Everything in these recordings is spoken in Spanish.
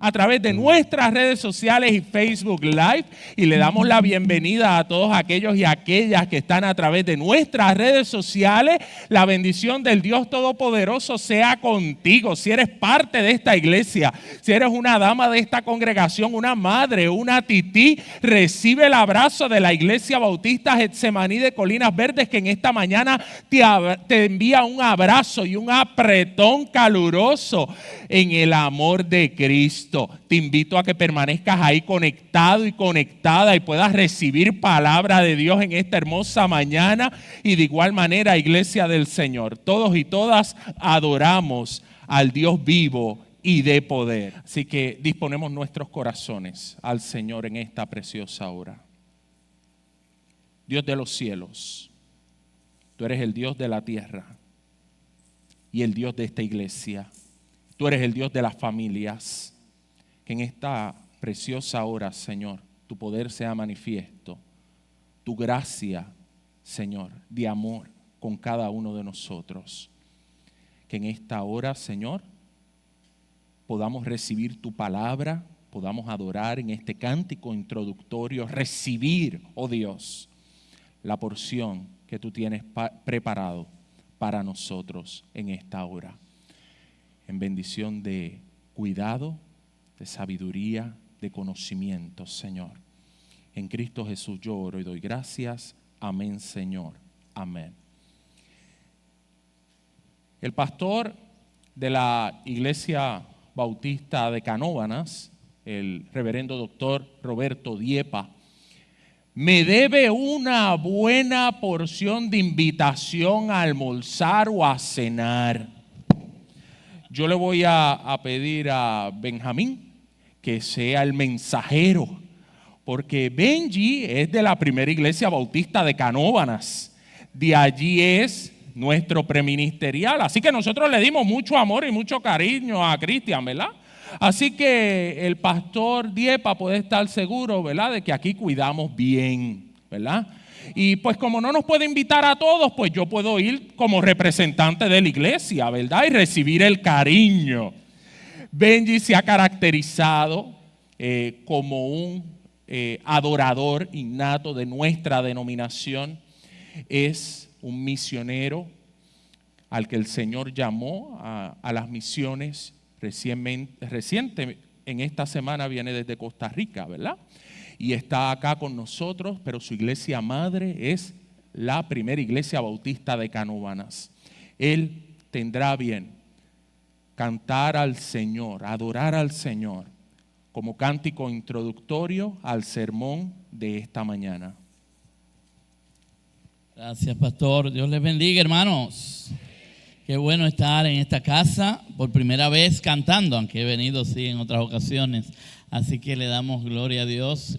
a través de nuestras redes sociales y Facebook Live, y le damos la bienvenida a todos aquellos y aquellas que están a través de nuestras redes sociales. La bendición del Dios Todopoderoso sea contigo. Si eres parte de esta iglesia, si eres una dama de esta congregación, una madre, una tití, recibe el abrazo de la Iglesia Bautista Getsemaní de Colinas Verdes, que en esta mañana te envía un abrazo y un apretón caluroso en el amor de Cristo. Te invito a que permanezcas ahí conectado y conectada y puedas recibir palabra de Dios en esta hermosa mañana. Y de igual manera, Iglesia del Señor, todos y todas adoramos al Dios vivo y de poder. Así que disponemos nuestros corazones al Señor en esta preciosa hora. Dios de los cielos, tú eres el Dios de la tierra y el Dios de esta iglesia. Tú eres el Dios de las familias. Que en esta preciosa hora, Señor, tu poder sea manifiesto. Tu gracia, Señor, de amor con cada uno de nosotros. Que en esta hora, Señor, podamos recibir tu palabra, podamos adorar en este cántico introductorio, recibir, oh Dios, la porción que tú tienes preparado para nosotros en esta hora. En bendición de cuidado, de sabiduría, de conocimiento, Señor. En Cristo Jesús yo oro y doy gracias. Amén, Señor. Amén. El pastor de la Iglesia Bautista de Canóvanas, el reverendo doctor Roberto Diepa, me debe una buena porción de invitación a almorzar o a cenar. Yo le voy a pedir a Benjamín que sea el mensajero, porque Benji es de la primera Iglesia Bautista de Canóvanas. De allí es nuestro preministerial. Así que nosotros le dimos mucho amor y mucho cariño a Cristian, ¿verdad? Así que el pastor Diepa puede estar seguro, ¿verdad?, de que aquí cuidamos bien, ¿verdad? Y pues como no nos puede invitar a todos, pues yo puedo ir como representante de la iglesia, ¿verdad? Y recibir el cariño. Benji se ha caracterizado como un adorador innato de nuestra denominación. Es un misionero al que el Señor llamó a las misiones reciente. En esta semana viene desde Costa Rica, ¿verdad? Y está acá con nosotros, pero su iglesia madre es la primera Iglesia Bautista de Canóvanas. Él tendrá bien cantar al Señor, adorar al Señor, como cántico introductorio al sermón de esta mañana. Gracias, pastor. Dios les bendiga, hermanos. Qué bueno estar en esta casa por primera vez cantando, aunque he venido sí en otras ocasiones. Así que le damos gloria a Dios.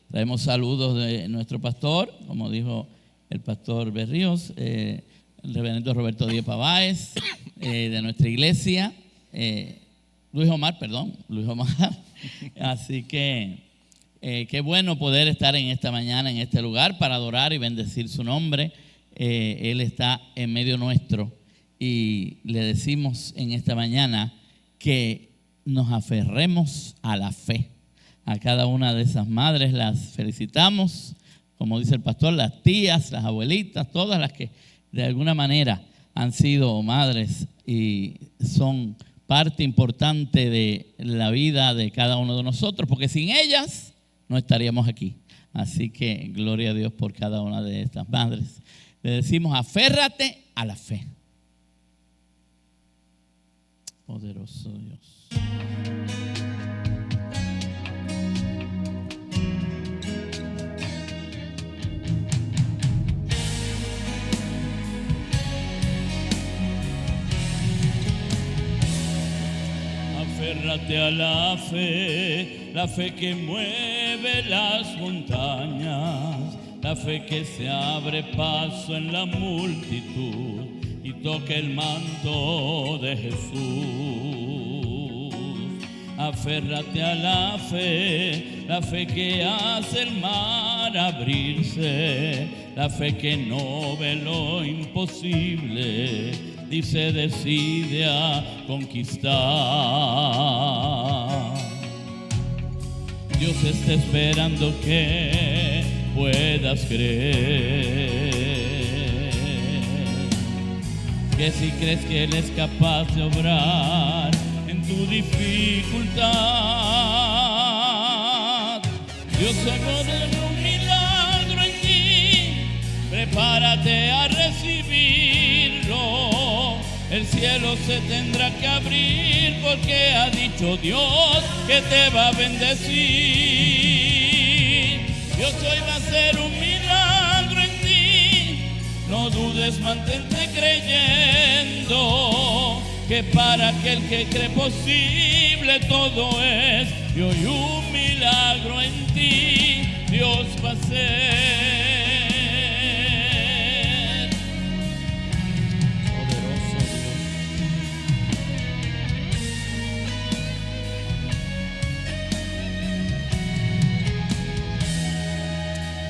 Traemos saludos de nuestro pastor, como dijo el pastor Berríos, el reverendo Roberto Diepa Báez, de nuestra iglesia, Luis Omar. Así que qué bueno poder estar en esta mañana, en este lugar, para adorar y bendecir su nombre. Él está en medio nuestro y le decimos en esta mañana que nos aferremos a la fe. A cada una de esas madres las felicitamos, como dice el pastor, las tías, las abuelitas, todas las que de alguna manera han sido madres y son parte importante de la vida de cada uno de nosotros, porque sin ellas no estaríamos aquí. Así que gloria a Dios por cada una de estas madres. Le decimos, aférrate a la fe. Poderoso Dios. Aférrate a la fe que mueve las montañas, la fe que se abre paso en la multitud y toca el manto de Jesús. Aférrate a la fe que hace el mar abrirse, la fe que no ve lo imposible y se decide a conquistar. Dios está esperando que puedas creer. Que si crees que Él es capaz de obrar en tu dificultad, Dios haga un milagro en ti. Prepárate a recibirlo. El cielo se tendrá que abrir porque ha dicho Dios que te va a bendecir. Dios hoy va a hacer un milagro en ti. No dudes, mantente creyendo que para aquel que cree posible todo es. Y hoy un milagro en ti Dios va a hacer.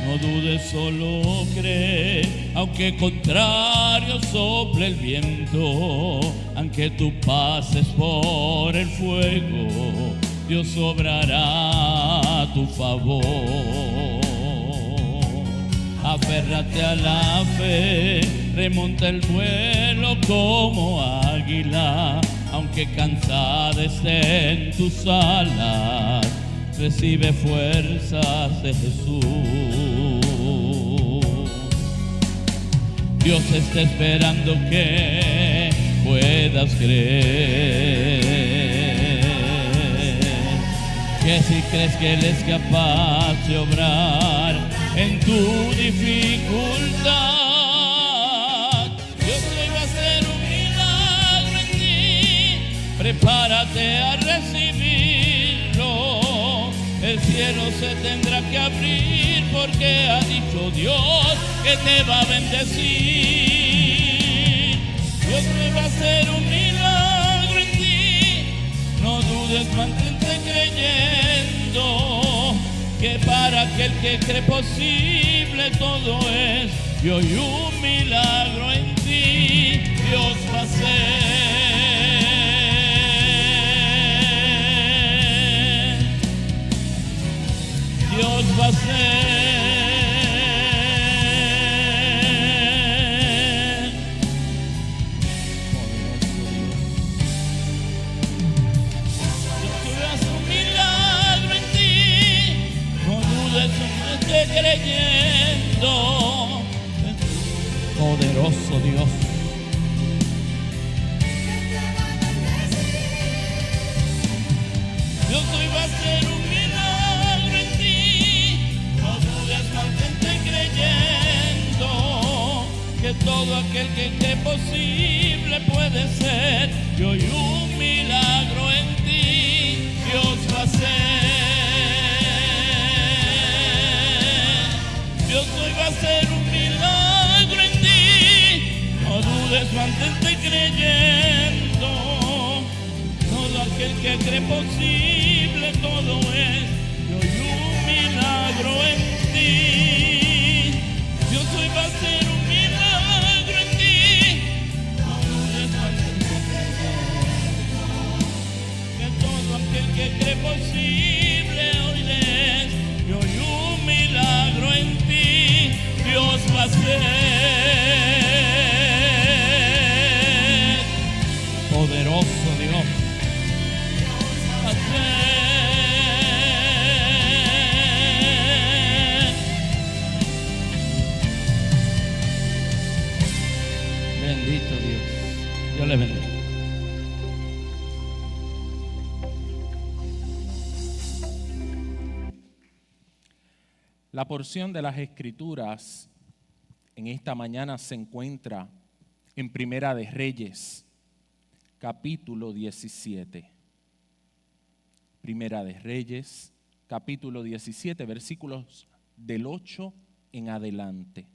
No dudes, solo cree, aunque contrario sople el viento, aunque tú pases por el fuego, Dios obrará a tu favor. Aférrate a la fe, remonta el vuelo como águila, aunque cansada estén tus alas, recibe fuerzas de Jesús. Dios está esperando que puedas creer. Que si crees que Él es capaz de obrar en tu dificultad, Dios hoy va a hacer un milagro en ti. Prepárate a recibirlo. El cielo se tendrá que abrir porque ha dicho Dios que te va a bendecir. Dios te va a hacer un milagro en ti. No dudes, mantente creyendo que para aquel que cree posible todo es. Y hoy un milagro en ti Dios va a hacer. Dios va a hacer. Dios va a hacer un milagro en ti. No dudes, no estés creyendo. Poderoso Dios. Dios hoy va a hacer un milagro en ti. No dudes, mantente creyendo que todo aquel que cree posible puede ser. Y hoy un milagro en ti Dios va a hacer. Dios hoy va a hacer un milagro en ti. No dudes, mantente creyendo. Todo aquel que cree posible todo es. Y hoy un milagro en ti. Dios hoy va a hacer un milagro en ti. No dudes, mantente creyendo que todo aquel que cree posible hoy es. Y hoy un milagro en ti Dios va a hacer. Poderoso Dios. Bendito Dios. Dios le bendiga. La porción de las Escrituras en esta mañana se encuentra en Primera de Reyes, capítulo 17. Primera de Reyes, capítulo 17, versículos del 8 en adelante.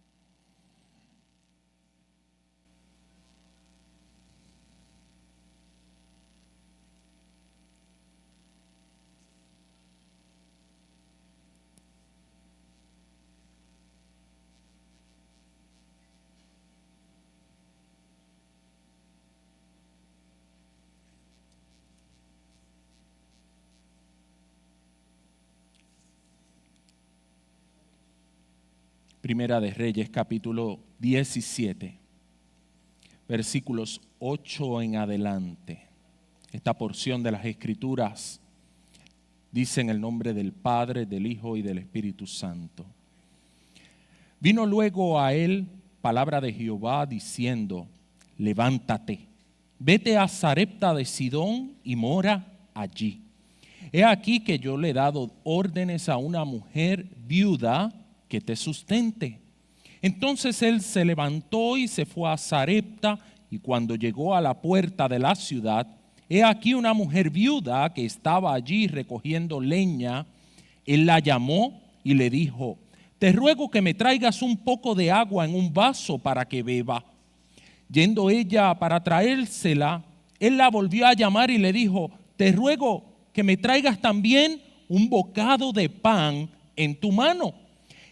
Primera de Reyes, capítulo 17, versículos 8 en adelante. Esta porción de las Escrituras dice en el nombre del Padre, del Hijo y del Espíritu Santo. Vino luego a él palabra de Jehová diciendo: levántate, vete a Sarepta de Sidón y mora allí. He aquí que yo le he dado órdenes a una mujer viuda que te sustente. Entonces él se levantó y se fue a Sarepta, y cuando llegó a la puerta de la ciudad, he aquí una mujer viuda que estaba allí recogiendo leña. Él la llamó y le dijo: te ruego que me traigas un poco de agua en un vaso para que beba. Yendo ella para traérsela, él la volvió a llamar y le dijo: te ruego que me traigas también un bocado de pan en tu mano.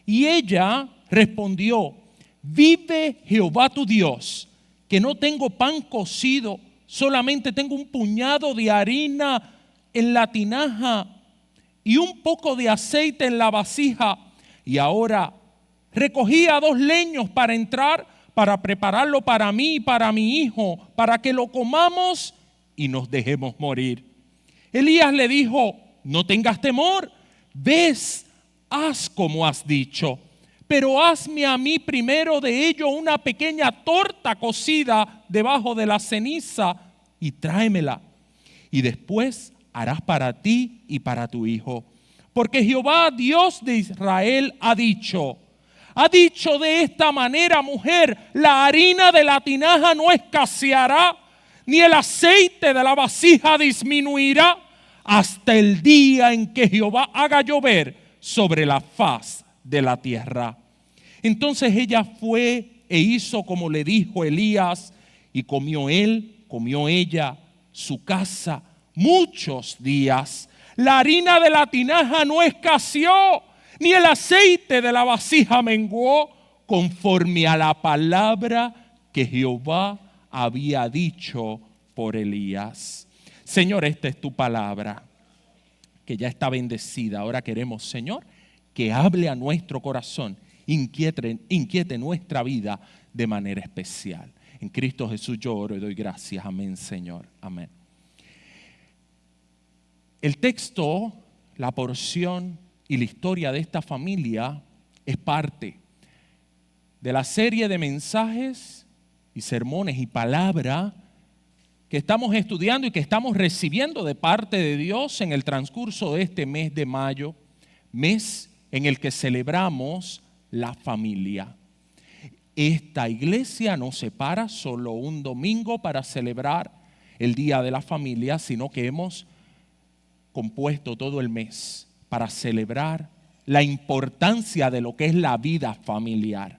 Y ella respondió: vive Jehová tu Dios, que no tengo pan cocido, solamente tengo un puñado de harina en la tinaja y un poco de aceite en la vasija. Y ahora recogía 2 leños para entrar, para prepararlo para mí y para mi hijo, para que lo comamos y nos dejemos morir. Elías le dijo: no tengas temor, ves, haz como has dicho, pero hazme a mí primero de ello una pequeña torta cocida debajo de la ceniza y tráemela. Y después harás para ti y para tu hijo. Porque Jehová, Dios de Israel, ha dicho de esta manera: mujer, la harina de la tinaja no escaseará, ni el aceite de la vasija disminuirá, hasta el día en que Jehová haga llover sobre la faz de la tierra. Entonces ella fue e hizo como le dijo Elías, y comió él, comió ella, su casa, muchos días. La harina de la tinaja no escaseó, ni el aceite de la vasija menguó, conforme a la palabra que Jehová había dicho por Elías. Señor, esta es tu palabra, que ya está bendecida. Ahora queremos, Señor, que hable a nuestro corazón, inquiete nuestra vida de manera especial. En Cristo Jesús yo oro y doy gracias. Amén, Señor. Amén. El texto, la porción y la historia de esta familia es parte de la serie de mensajes y sermones y palabra que estamos estudiando y que estamos recibiendo de parte de Dios en el transcurso de este mes de mayo, mes en el que celebramos la familia. Esta iglesia no se para solo un domingo para celebrar el Día de la Familia, sino que hemos compuesto todo el mes para celebrar la importancia de lo que es la vida familiar.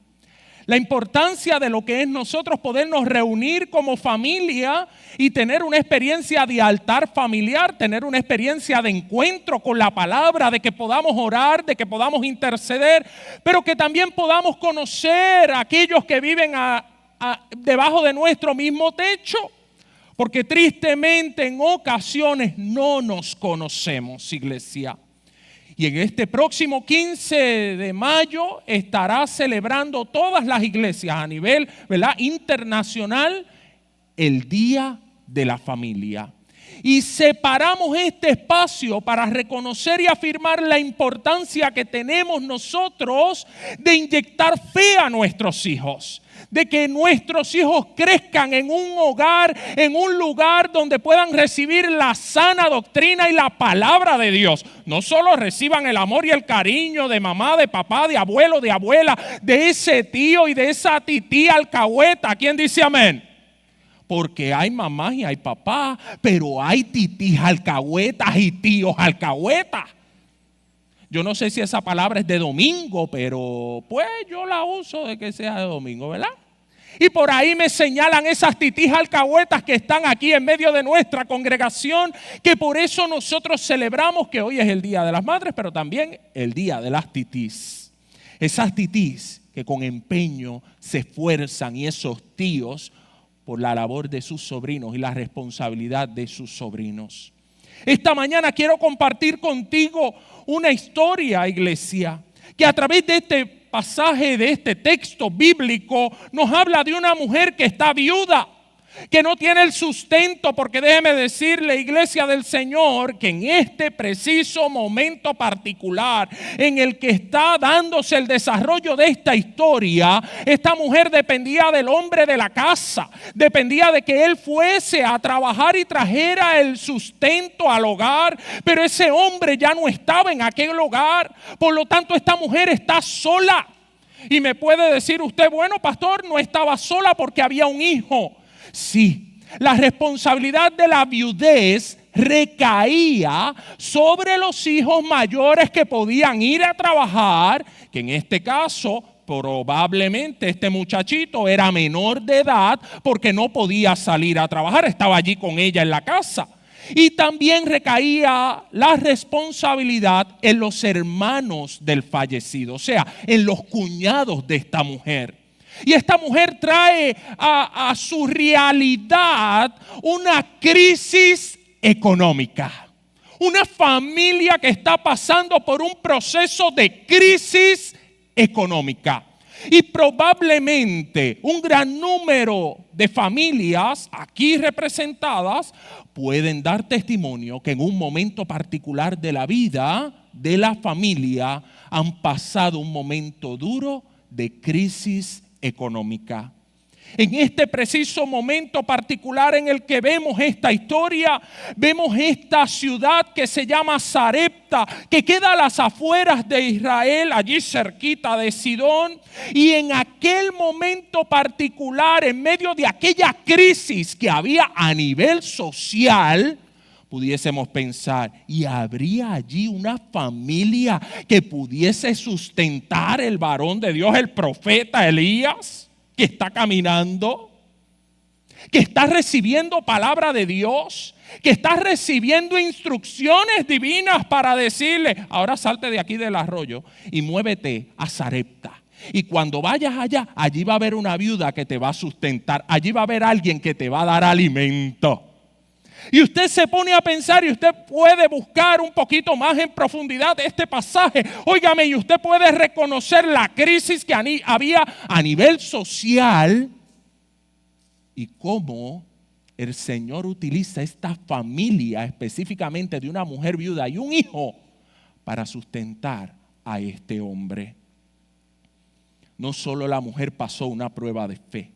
La importancia de lo que es nosotros podernos reunir como familia y tener una experiencia de altar familiar, tener una experiencia de encuentro con la palabra, de que podamos orar, de que podamos interceder, pero que también podamos conocer a aquellos que viven debajo de nuestro mismo techo. Porque tristemente en ocasiones no nos conocemos, iglesia. Y en este próximo 15 de mayo estará celebrando todas las iglesias a nivel, ¿verdad?, internacional el Día de la Familia. Y separamos este espacio para reconocer y afirmar la importancia que tenemos nosotros de inyectar fe a nuestros hijos. De que nuestros hijos crezcan en un hogar, en un lugar donde puedan recibir la sana doctrina y la palabra de Dios. No solo reciban el amor y el cariño de mamá, de papá, de abuelo, de abuela, de ese tío y de esa tití alcahueta. ¿Quién dice amén? Porque hay mamás y hay papás, pero hay titís alcahuetas y tíos alcahuetas. Yo no sé si esa palabra es de domingo, pero pues yo la uso de que sea de domingo, ¿verdad? Y por ahí me señalan esas titís alcahuetas que están aquí en medio de nuestra congregación, que por eso nosotros celebramos que hoy es el Día de las Madres, pero también el Día de las titís. Esas titís que con empeño se esfuerzan, y esos tíos por la labor de sus sobrinos y la responsabilidad de sus sobrinos. Esta mañana quiero compartir contigo una historia, iglesia, que a través de este pasaje de este texto bíblico nos habla de una mujer que está viuda, que no tiene el sustento, porque déjeme decirle, iglesia del Señor, que en este preciso momento particular en el que está dándose el desarrollo de esta historia, esta mujer dependía del hombre de la casa, dependía de que él fuese a trabajar y trajera el sustento al hogar, pero ese hombre ya no estaba en aquel hogar, por lo tanto esta mujer está sola. Y me puede decir usted, bueno, pastor, no estaba sola porque había un hijo. Sí, la responsabilidad de la viudez recaía sobre los hijos mayores que podían ir a trabajar, que en este caso probablemente este muchachito era menor de edad porque no podía salir a trabajar, estaba allí con ella en la casa. Y también recaía la responsabilidad en los hermanos del fallecido, o sea, en los cuñados de esta mujer. Y esta mujer trae a su realidad una crisis económica. Una familia que está pasando por un proceso de crisis económica. Y probablemente un gran número de familias aquí representadas pueden dar testimonio que en un momento particular de la vida de la familia han pasado un momento duro de crisis económica. En este preciso momento particular en el que vemos esta historia, vemos esta ciudad que se llama Sarepta, que queda a las afueras de Israel, allí cerquita de Sidón. Y en aquel momento particular, en medio de aquella crisis que había a nivel social, pudiésemos pensar, ¿y habría allí una familia que pudiese sustentar el varón de Dios, el profeta Elías, que está caminando, que está recibiendo palabra de Dios, que está recibiendo instrucciones divinas para decirle, ahora salte de aquí del arroyo y muévete a Sarepta? Y cuando vayas allá, allí va a haber una viuda que te va a sustentar, allí va a haber alguien que te va a dar alimento. Y usted se pone a pensar y usted puede buscar un poquito más en profundidad este pasaje. Óigame, y usted puede reconocer la crisis que había a nivel social y cómo el Señor utiliza esta familia, específicamente de una mujer viuda y un hijo, para sustentar a este hombre. No solo la mujer pasó una prueba de fe,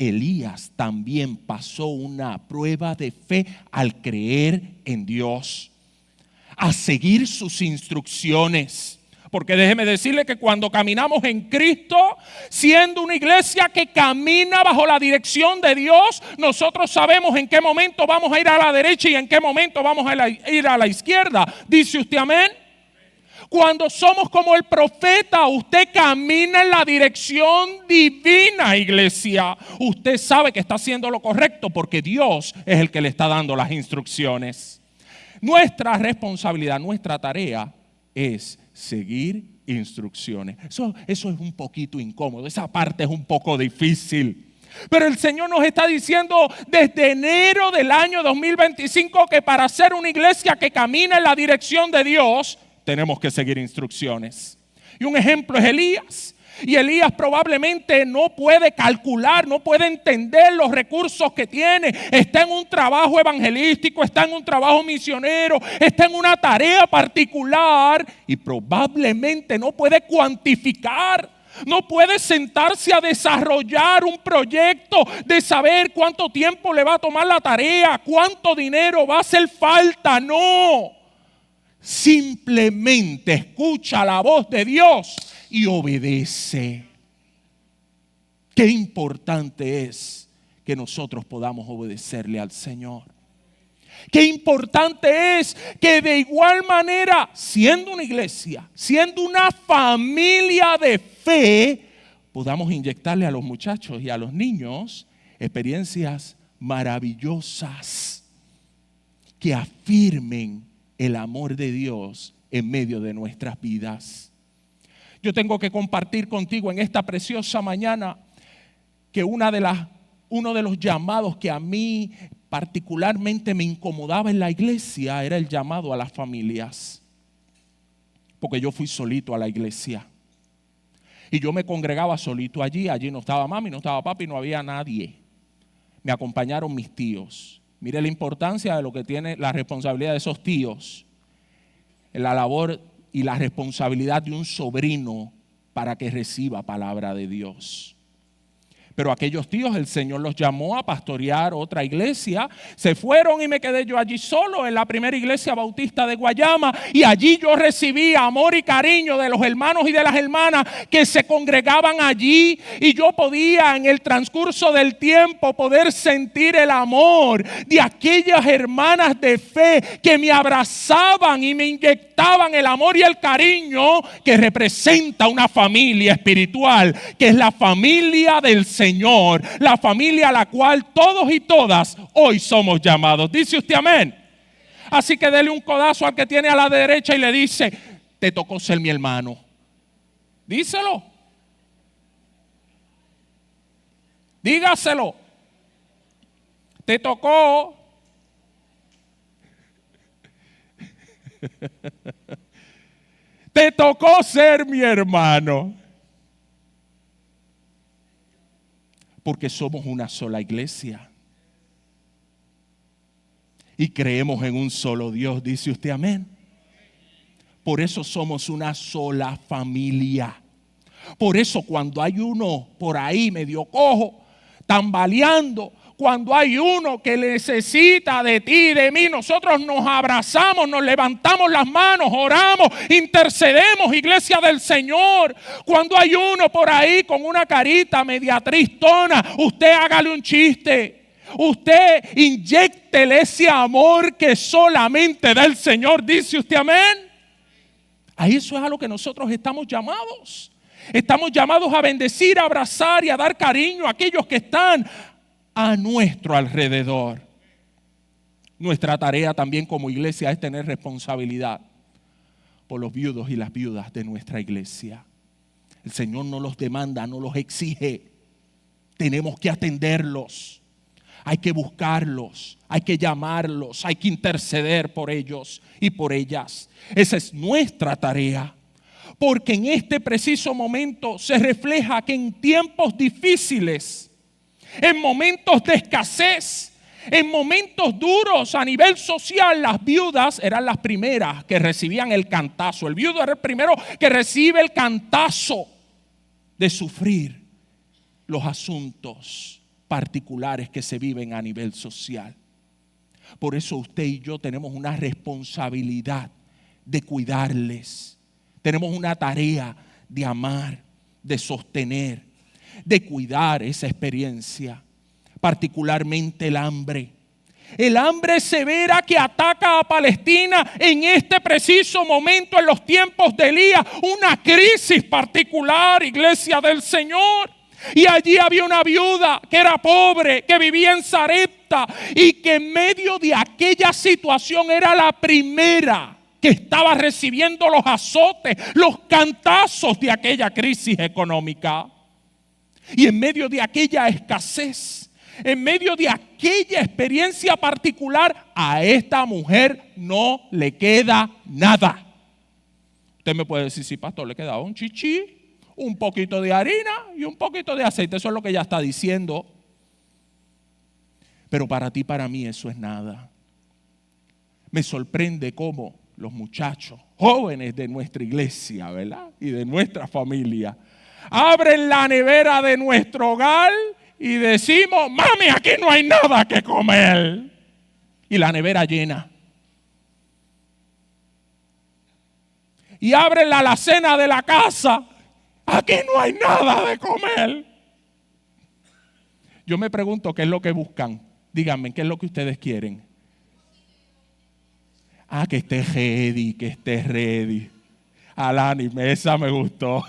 Elías también pasó una prueba de fe al creer en Dios, a seguir sus instrucciones. Porque déjeme decirle que cuando caminamos en Cristo, siendo una iglesia que camina bajo la dirección de Dios, nosotros sabemos en qué momento vamos a ir a la derecha y en qué momento vamos a ir a la izquierda. ¿Dice usted amén? Cuando somos como el profeta, usted camina en la dirección divina, iglesia. Usted sabe que está haciendo lo correcto porque Dios es el que le está dando las instrucciones. Nuestra responsabilidad, nuestra tarea es seguir instrucciones. Eso es un poquito incómodo, esa parte es un poco difícil. Pero el Señor nos está diciendo desde enero del año 2025 que para ser una iglesia que camina en la dirección de Dios, tenemos que seguir instrucciones. Y un ejemplo es Elías. Y Elías probablemente no puede calcular, no puede entender los recursos que tiene. Está en un trabajo evangelístico, está en un trabajo misionero, está en una tarea particular y probablemente no puede cuantificar. No puede sentarse a desarrollar un proyecto de saber cuánto tiempo le va a tomar la tarea, cuánto dinero va a hacer falta. No. Simplemente escucha la voz de Dios y obedece. Qué importante es que nosotros podamos obedecerle al Señor. Qué importante es que de igual manera, siendo una iglesia, siendo una familia de fe, podamos inyectarle a los muchachos y a los niños experiencias maravillosas que afirmen el amor de Dios en medio de nuestras vidas. Yo tengo que compartir contigo en esta preciosa mañana que uno de los llamados que a mí particularmente me incomodaba en la iglesia era el llamado a las familias. Porque yo fui solito a la iglesia. Y yo me congregaba solito allí. Allí no estaba mami, no estaba papi, no había nadie. Me acompañaron mis tíos. Mire la importancia de lo que tiene la responsabilidad de esos tíos. La labor y la responsabilidad de un sobrino para que reciba palabra de Dios. Pero aquellos tíos, el Señor los llamó a pastorear otra iglesia. Se fueron y me quedé yo allí solo en la primera iglesia bautista de Guayama. Y allí yo recibí amor y cariño de los hermanos y de las hermanas que se congregaban allí. Y yo podía en el transcurso del tiempo poder sentir el amor de aquellas hermanas de fe que me abrazaban y me inyectaban el amor y el cariño que representa una familia espiritual, que es la familia del Señor, la familia a la cual todos y todas hoy somos llamados. ¿Dice usted amén? Así que dele un codazo al que tiene a la derecha y le dice: te tocó ser mi hermano. Díselo. Dígaselo. Te tocó. Te tocó ser mi hermano. Porque somos una sola iglesia. Y creemos en un solo Dios. ¿Dice usted amén? Por eso somos una sola familia. Por eso cuando hay uno por ahí medio cojo, tambaleando, cuando hay uno que necesita de ti y de mí, nosotros nos abrazamos, nos levantamos las manos, oramos, intercedemos, iglesia del Señor. Cuando hay uno por ahí con una carita media tristona, usted hágale un chiste. Usted inyéctele ese amor que solamente da el Señor. ¿Dice usted amén? A eso es a lo que nosotros estamos llamados. Estamos llamados a bendecir, a abrazar y a dar cariño a aquellos que están a nuestro alrededor. Nuestra tarea también como iglesia es tener responsabilidad por los viudos y las viudas de nuestra iglesia. El Señor no los demanda, no los exige. Tenemos que atenderlos. Hay que buscarlos, hay que llamarlos, hay que interceder por ellos y por ellas. Esa es nuestra tarea. Porque en este preciso momento se refleja que en tiempos difíciles, en momentos de escasez, en momentos duros a nivel social, las viudas eran las primeras que recibían el cantazo. El viudo era el primero que recibe el cantazo de sufrir los asuntos particulares que se viven a nivel social. Por eso usted y yo tenemos una responsabilidad de cuidarles. Tenemos una tarea de amar, de sostener, de cuidar esa experiencia, particularmente el hambre. El hambre severa que ataca a Palestina en este preciso momento, en los tiempos de Elías, una crisis particular, iglesia del Señor. Y allí había una viuda que era pobre, que vivía en Sarepta y que en medio de aquella situación era la primera que estaba recibiendo los azotes, los cantazos de aquella crisis económica. Y en medio de aquella escasez, en medio de aquella experiencia particular, a esta mujer no le queda nada. Usted me puede decir: sí, pastor, le quedaba un chichi, un poquito de harina y un poquito de aceite. Eso es lo que ella está diciendo. Pero para ti, para mí, eso es nada. Me sorprende cómo los muchachos jóvenes de nuestra iglesia, ¿verdad? Y de nuestra familia, abren la nevera de nuestro hogar y decimos: mami, aquí no hay nada que comer. Y la nevera llena. Y abren la alacena de la casa. Aquí no hay nada de comer. Yo me pregunto qué es lo que buscan. Díganme, ¿qué es lo que ustedes quieren? Que esté ready, que esté ready. Al anime, esa me gustó.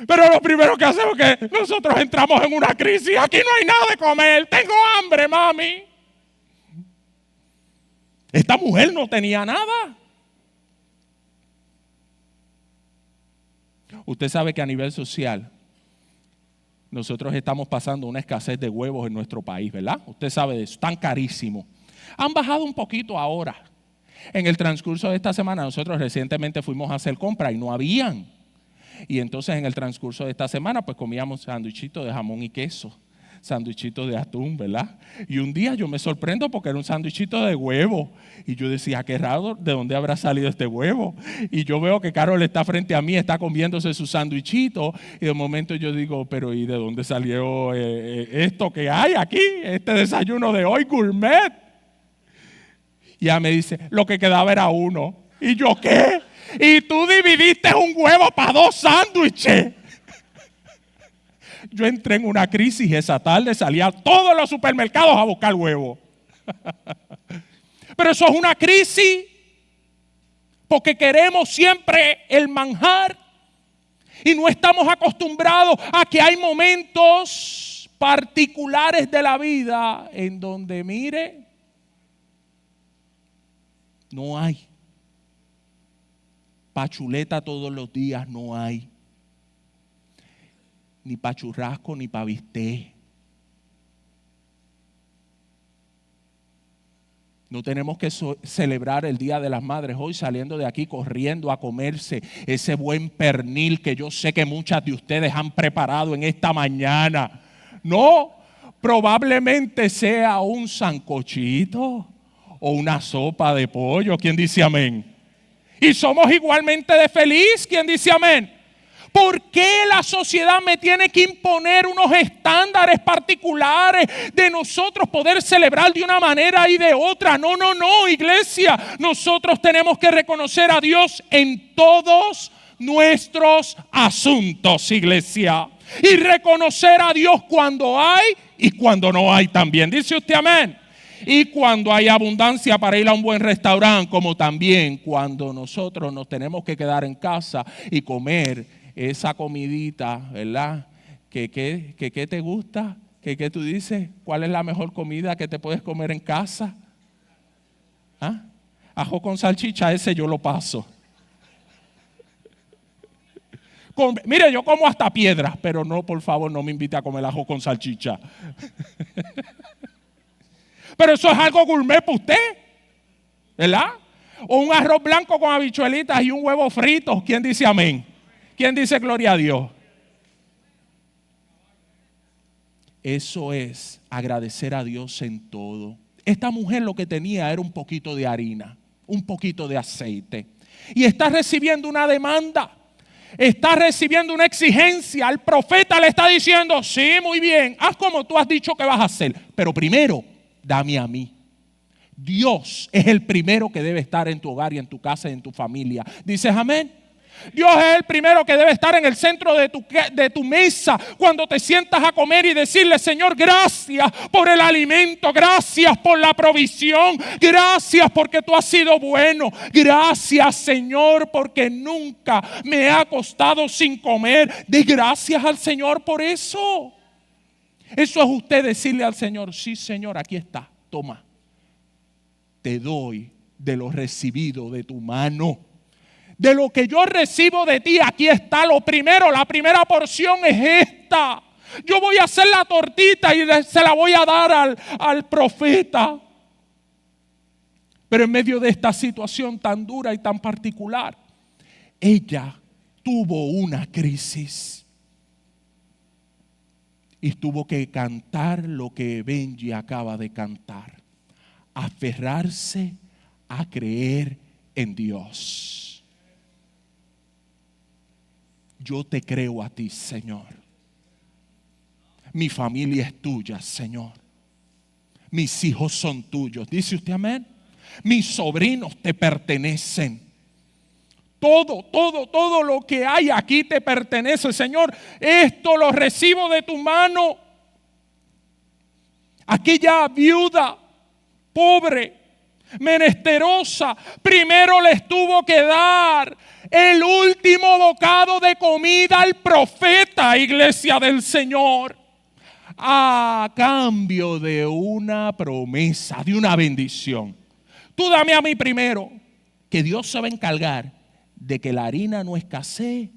Pero lo primero que hacemos es que nosotros entramos en una crisis. Aquí no hay nada de comer. Tengo hambre, mami. Esta mujer no tenía nada. Usted sabe que a nivel social nosotros estamos pasando una escasez de huevos en nuestro país, ¿verdad? Usted sabe de eso, están carísimos. Han bajado un poquito ahora. En el transcurso de esta semana, nosotros recientemente fuimos a hacer compra y no habían. Y entonces en el transcurso de esta semana, pues comíamos sándwichitos de jamón y queso, sándwichitos de atún, ¿verdad? Y un día yo me sorprendo porque era un sándwichito de huevo. Y yo decía, qué raro, ¿de dónde habrá salido este huevo? Y yo veo que Carol está frente a mí, está comiéndose su sándwichito. Y de momento yo digo, pero ¿y de dónde salió esto que hay aquí? Este desayuno de hoy, gourmet. Y ella me dice, lo que quedaba era uno. ¿Y yo qué? Y tú dividiste un huevo para 2 sándwiches. Yo entré en una crisis esa tarde, salía a todos los supermercados a buscar huevo. Pero eso es una crisis porque queremos siempre el manjar y no estamos acostumbrados a que hay momentos particulares de la vida en donde, mire, no hay. Pa' chuleta todos los días no hay. Ni pa' churrasco ni pa' bistec. No tenemos que celebrar el Día de las Madres hoy saliendo de aquí corriendo a comerse ese buen pernil que yo sé que muchas de ustedes han preparado en esta mañana. No, probablemente sea un sancochito o una sopa de pollo. ¿Quién dice amén? Y somos igualmente de feliz. ¿Quién dice amén? ¿Por qué la sociedad me tiene que imponer unos estándares particulares de nosotros poder celebrar de una manera y de otra? No, no, no, iglesia. Nosotros tenemos que reconocer a Dios en todos nuestros asuntos, iglesia. Y reconocer a Dios cuando hay y cuando no hay también. ¿Dice usted amén? Y cuando hay abundancia para ir a un buen restaurante, como también cuando nosotros nos tenemos que quedar en casa y comer esa comidita, ¿verdad? ¿Qué te gusta? ¿Qué tú dices? ¿Cuál es la mejor comida que te puedes comer en casa? ¿Ah? Ajo con salchicha, ese yo lo paso. Mire, yo como hasta piedras, pero no, por favor, no me invite a comer ajo con salchicha. Pero eso es algo gourmet para usted, ¿verdad? O un arroz blanco con habichuelitas y un huevo frito. ¿Quién dice amén? ¿Quién dice gloria a Dios? Eso es agradecer a Dios en todo. Esta mujer lo que tenía era un poquito de harina, un poquito de aceite. Y está recibiendo una demanda. Está recibiendo una exigencia. El profeta le está diciendo, sí, muy bien, haz como tú has dicho que vas a hacer. Pero primero, dame a mí. Dios es el primero que debe estar en tu hogar y en tu casa y en tu familia. ¿Dices amén? Dios es el primero que debe estar en el centro de tu mesa cuando te sientas a comer y decirle, Señor, gracias por el alimento, gracias por la provisión, gracias porque tú has sido bueno, gracias, Señor, porque nunca me ha costado sin comer. De gracias al Señor por eso. Eso es usted decirle al Señor, sí, Señor, aquí está, toma. Te doy de lo recibido de tu mano. De lo que yo recibo de ti, aquí está lo primero. La primera porción es esta. Yo voy a hacer la tortita y se la voy a dar al profeta. Pero en medio de esta situación tan dura y tan particular, ella tuvo una crisis. Y tuvo que cantar lo que Benji acaba de cantar. Aferrarse a creer en Dios. Yo te creo a ti, Señor. Mi familia es tuya, Señor. Mis hijos son tuyos. ¿Dice usted amén? Mis sobrinos te pertenecen. Todo lo que hay aquí te pertenece, Señor. Esto lo recibo de tu mano. Aquella viuda, pobre, menesterosa, primero les tuvo que dar el último bocado de comida al profeta, iglesia del Señor, a cambio de una promesa, de una bendición. Tú dame a mí primero, que Dios se va a encargar de que la harina no escasee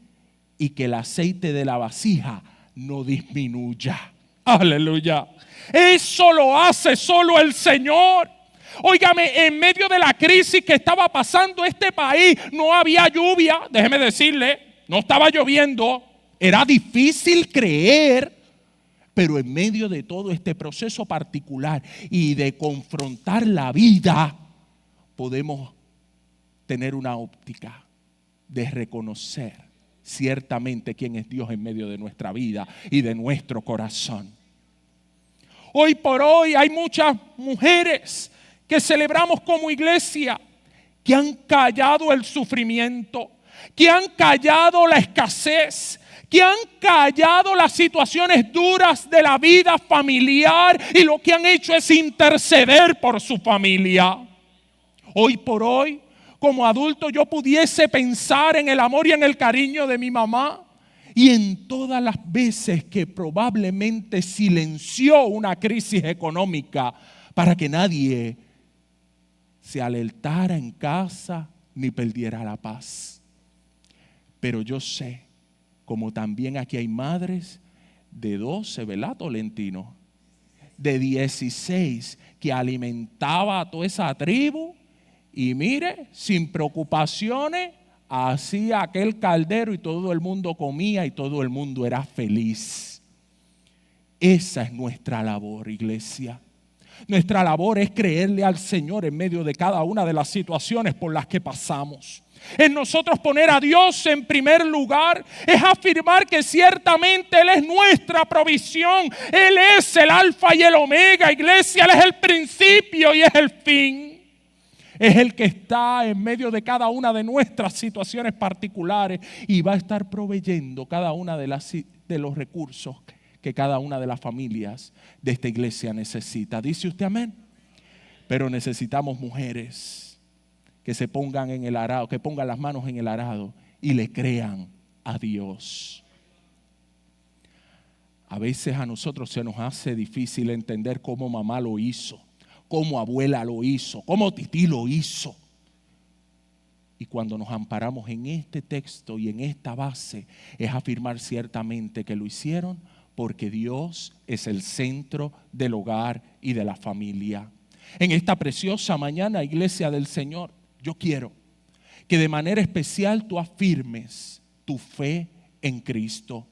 y que el aceite de la vasija no disminuya. Aleluya. Eso lo hace solo el Señor. Óigame, en medio de la crisis que estaba pasando este país, no había lluvia, déjeme decirle, no estaba lloviendo, era difícil creer, pero en medio de todo este proceso particular y de confrontar la vida, podemos tener una óptica de reconocer ciertamente quién es Dios en medio de nuestra vida y de nuestro corazón. Hoy por hoy hay muchas mujeres que celebramos como iglesia que han callado el sufrimiento, que han callado la escasez, que han callado las situaciones duras de la vida familiar y lo que han hecho es interceder por su familia. Hoy por hoy, como adulto, yo pudiese pensar en el amor y en el cariño de mi mamá y en todas las veces que probablemente silenció una crisis económica para que nadie se alertara en casa ni perdiera la paz. Pero yo sé, como también aquí hay madres de 12, ¿verdad, Tolentino? De 16 que alimentaba a toda esa tribu y mire, sin preocupaciones, hacía aquel caldero y todo el mundo comía y todo el mundo era feliz. Esa es nuestra labor, iglesia. Nuestra labor es creerle al Señor en medio de cada una de las situaciones por las que pasamos. En nosotros poner a Dios en primer lugar es afirmar que ciertamente Él es nuestra provisión. Él es el alfa y el omega, iglesia. Él es el principio y es el fin. Es el que está en medio de cada una de nuestras situaciones particulares y va a estar proveyendo cada una de los recursos que cada una de las familias de esta iglesia necesita. ¿Dice usted amén? Pero necesitamos mujeres que se pongan en el arado, que pongan las manos en el arado y le crean a Dios. A veces a nosotros se nos hace difícil entender cómo mamá lo hizo, cómo abuela lo hizo, cómo Tití lo hizo. Y cuando nos amparamos en este texto y en esta base, es afirmar ciertamente que lo hicieron porque Dios es el centro del hogar y de la familia. En esta preciosa mañana, iglesia del Señor, yo quiero que de manera especial tú afirmes tu fe en Cristo.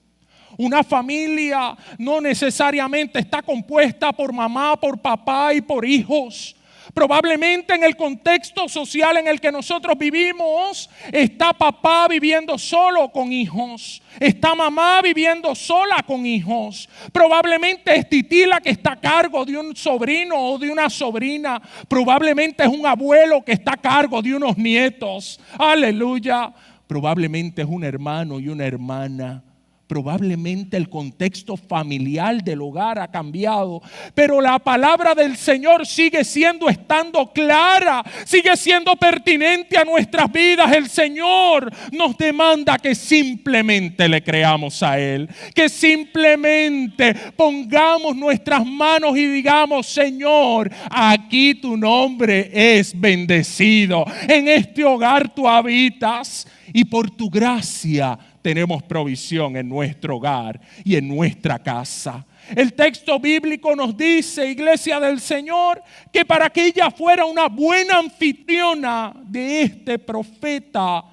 Una familia no necesariamente está compuesta por mamá, por papá y por hijos. Probablemente en el contexto social en el que nosotros vivimos, está papá viviendo solo con hijos. Está mamá viviendo sola con hijos. Probablemente es Tití la que está a cargo de un sobrino o de una sobrina. Probablemente es un abuelo que está a cargo de unos nietos. Aleluya. Probablemente es un hermano y una hermana. Probablemente el contexto familiar del hogar ha cambiado, pero la palabra del Señor sigue estando clara, sigue siendo pertinente a nuestras vidas. El Señor nos demanda que simplemente le creamos a Él, que simplemente pongamos nuestras manos y digamos: Señor, aquí tu nombre es bendecido, en este hogar tú habitas y por tu gracia tenemos provisión en nuestro hogar y en nuestra casa. El texto bíblico nos dice, iglesia del Señor, que para que ella fuera una buena anfitriona de este profeta,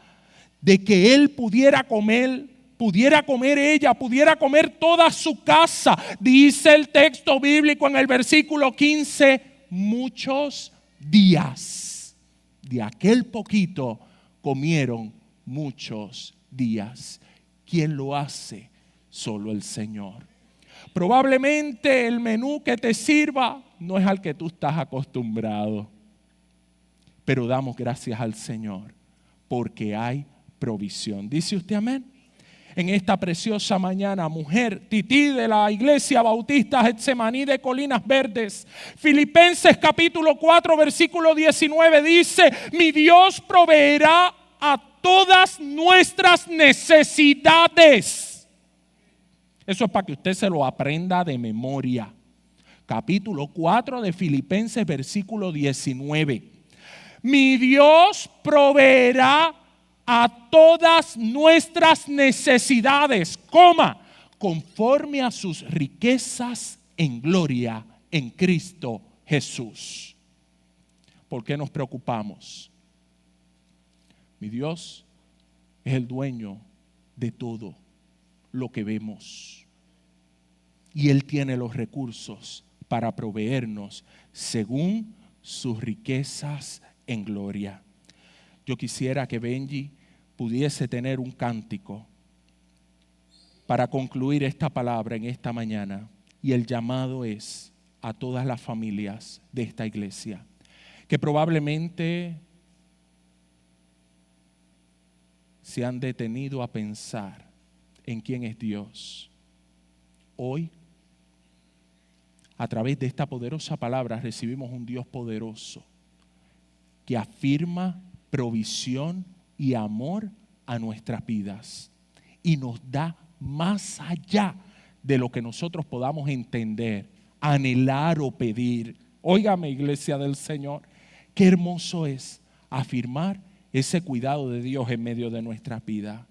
de que él pudiera comer ella, pudiera comer toda su casa. Dice el texto bíblico en el versículo 15, muchos días. De aquel poquito comieron muchos días. ¿Quién lo hace? Solo el Señor. Probablemente el menú que te sirva no es al que tú estás acostumbrado, pero damos gracias al Señor porque hay provisión. ¿Dice usted amén? En esta preciosa mañana, mujer Tití de la Iglesia Bautista Getsemaní de Colinas Verdes, Filipenses capítulo 4 versículo 19 dice: mi Dios proveerá a todas nuestras necesidades. Eso es para que usted se lo aprenda de memoria. Capítulo 4 de Filipenses, versículo 19. Mi Dios proveerá a todas nuestras necesidades, conforme a sus riquezas en gloria en Cristo Jesús. ¿Por qué nos preocupamos? Mi Dios es el dueño de todo lo que vemos. Y Él tiene los recursos para proveernos según sus riquezas en gloria. Yo quisiera que Benji pudiese tener un cántico para concluir esta palabra en esta mañana. Y el llamado es a todas las familias de esta iglesia, que probablemente se han detenido a pensar en quién es Dios. Hoy, a través de esta poderosa palabra, recibimos un Dios poderoso que afirma provisión y amor a nuestras vidas y nos da más allá de lo que nosotros podamos entender, anhelar o pedir. Óigame, iglesia del Señor, qué hermoso es afirmar ese cuidado de Dios en medio de nuestras vidas.